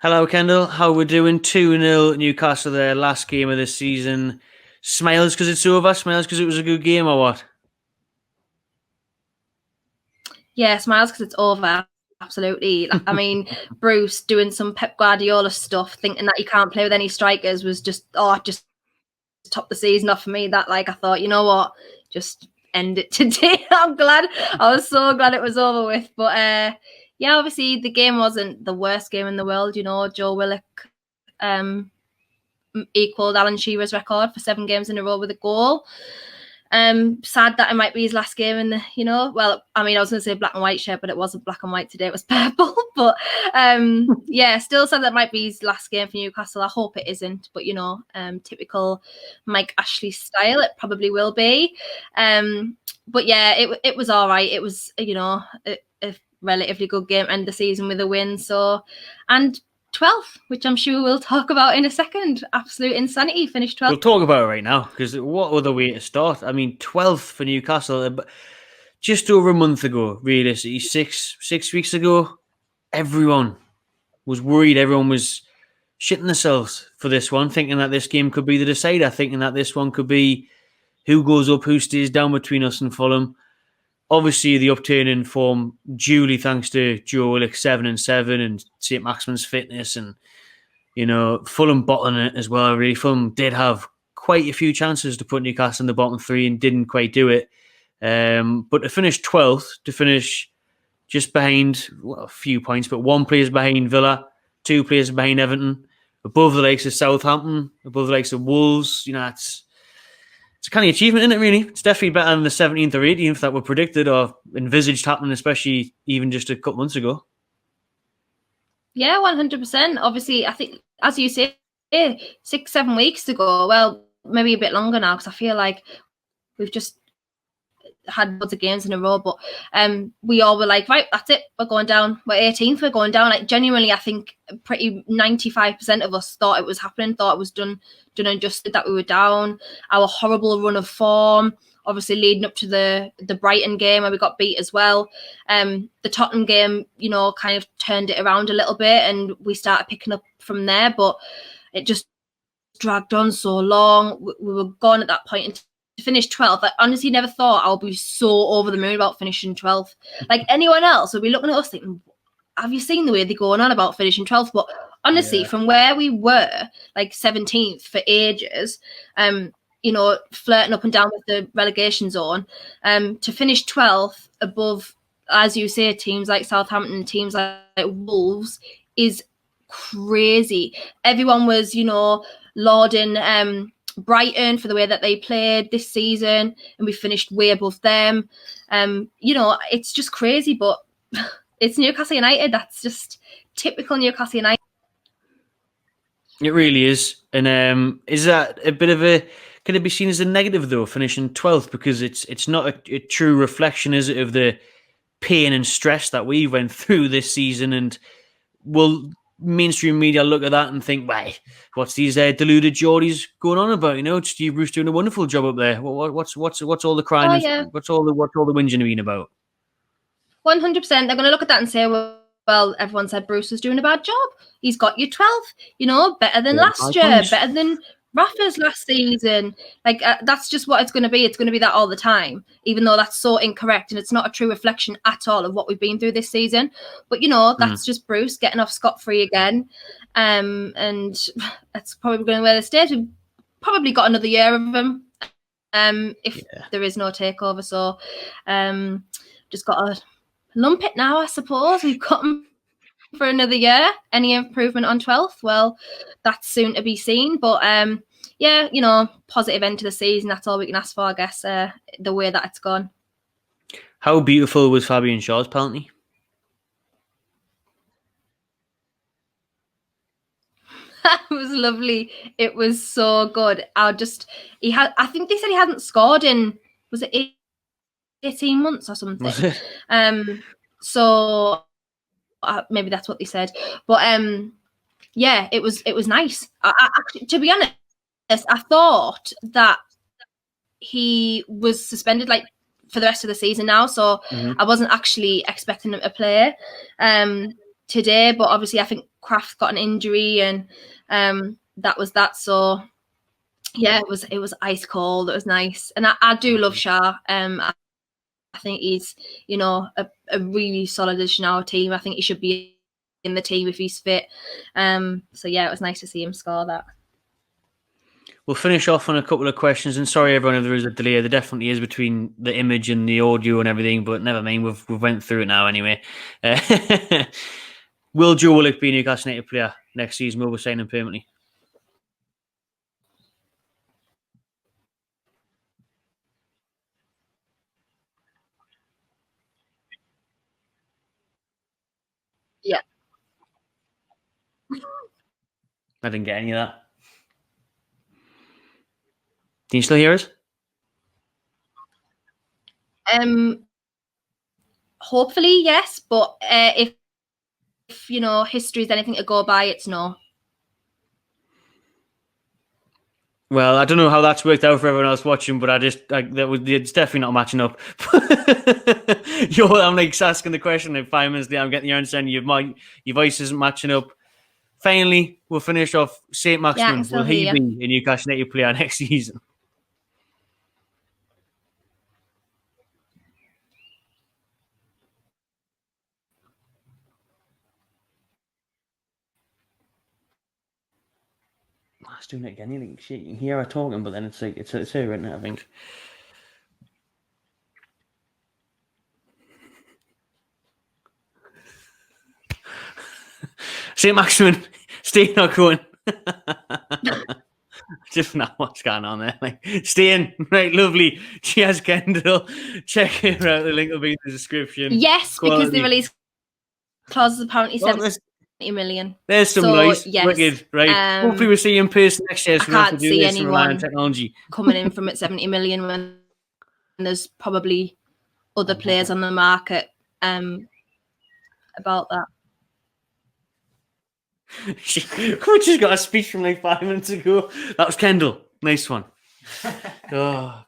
Hello, Kendall. How we doing? 2-0 Newcastle there, last game of the season. Smiles because it's over? Smiles because it was a good game or what? Yeah, smiles because it's over. Absolutely. I mean, Bruce doing some Pep Guardiola stuff, thinking that he can't play with any strikers was just top the season off for me. That I thought, you know what, just end it today. I was so glad it was over with. But yeah, obviously the game wasn't the worst game in the world. Joe Willock equalled Alan Shearer's record for 7 games in a row with a goal. Sad that it might be his last game in the, well, I mean, I was going to say black and white shirt, but it wasn't black and white today. It was purple. But yeah, still sad that might be his last game for Newcastle. I hope it isn't. But, typical Mike Ashley style, it probably will be. But yeah, it was all right. It was, a relatively good game, end the season with a win. And 12th, which I'm sure we'll talk about in a second. Absolute insanity. Finished 12th. We'll talk about it right now because what other way to start? I mean, 12th for Newcastle, just over a month ago, realistically, six weeks ago, everyone was worried. Everyone was shitting themselves for this one, thinking that this game could be the decider, thinking that this one could be who goes up, who stays down between us and Fulham. Obviously, the upturn in form, duly thanks to Joe Willock 7-7 and Saint-Maximin's fitness and, Fulham bottling it as well. Really, Fulham did have quite a few chances to put Newcastle in the bottom 3 and didn't quite do it. But to finish 12th, to finish just behind, a few points, but 1 place behind Villa, 2 places behind Everton, above the likes of Southampton, above the likes of Wolves, it's a kind of achievement, isn't it, really? It's definitely better than the 17th or 18th that were predicted or envisaged happening, especially even just a couple months ago. Yeah, 100%. Obviously, I think, as you say, 6-7 weeks ago, well, maybe a bit longer now, because I feel like we've just had loads of games in a row, but we all were like, right, that's it, we're going down. We're 18th, we're going down. Like, genuinely, I think pretty 95% of us thought it was happening, thought it was done and dusted, that we were down. Our horrible run of form, obviously leading up to the Brighton game where we got beat as well. The Tottenham game, kind of turned it around a little bit and we started picking up from there, but it just dragged on so long. We were gone at that point. To finish 12th, I honestly never thought I would be so over the moon about finishing 12th. Like, anyone else would be looking at us thinking, have you seen the way they're going on about finishing 12th? But honestly, from where we were, like 17th for ages, flirting up and down with the relegation zone, to finish 12th above, as you say, teams like Southampton, teams like Wolves, is crazy. Everyone was, lauding Brighton for the way that they played this season, and we finished way above them. It's just crazy, but it's Newcastle United. That's just typical Newcastle United. It really is. And is that a bit of can it be seen as a negative though, finishing 12th, because it's not a true reflection, is it, of the pain and stress that we went through this season? And will mainstream media look at that and think, "Why, what's these deluded Geordies going on about? Steve Bruce doing a wonderful job up there. What's all the crying? Oh, yeah. What's all the whinging being about?" 100%. They're going to look at that and say, well, everyone said Bruce was doing a bad job. He's got you 12th, better than last year, better than Rafa's last season. Like, that's just what it's going to be. It's going to be that all the time, even though that's so incorrect and it's not a true reflection at all of what we've been through this season. But, that's just Bruce getting off scot-free again. And that's probably going to wear the state. We've probably got another year of him if there is no takeover. So just got to lump it now, I suppose. We've got him for another year. Any improvement on 12th? Well, that's soon to be seen. But positive end to the season. That's all we can ask for, I guess, the way that it's gone. How beautiful was Fabian Schär's penalty? That was lovely. It was so good. I think they said he hadn't scored in, was it 18 months or something? Was it? So maybe that's what they said. But it was nice. Actually, to be honest, I thought that he was suspended for the rest of the season now, so I wasn't actually expecting him to play. today, but obviously I think Kraft got an injury, and that was that. So yeah, it was ice cold. It was nice, and I do love Shah. I think he's, you know, a really solid addition to our team. I think he should be in the team if he's fit. So yeah, it was nice to see him score that. We'll finish off on a couple of questions, and sorry everyone if there is a delay. There definitely is between the image and the audio and everything, but never mind. We've went through it now anyway. Will Joe Willock be a Newcastle United player next season? Will we sign him permanently? Yeah. I didn't get any of that. Can you still hear us? Hopefully, yes, but if you know history is anything to go by, it's no. Well, I don't know how that's worked out for everyone else watching, but it's definitely not matching up. I'm like asking the question like 5 minutes later, I'm getting the answer, and your voice isn't matching up. Finally, we'll finish off. Saint-Maximin, will he be a Newcastle United player next season? I was doing it again. You can hear her talking, but then it's like it's her, isn't it? I think. Saint-Maximin, stay not going. Just not what's going on there. Like, stay in. Right, lovely. Cheers, Kendall. Check her out. The link will be in the description. Yes, Quality. because the release clause is apparently 70 million. There's some noise. Yes. Wicked, right? Hopefully we'll see you in person next year. So I can't see anyone technology coming in from at 70 million when there's probably other players on the market about that. We just got a speech from like 5 minutes ago. That was Kendall. Nice one. Oh,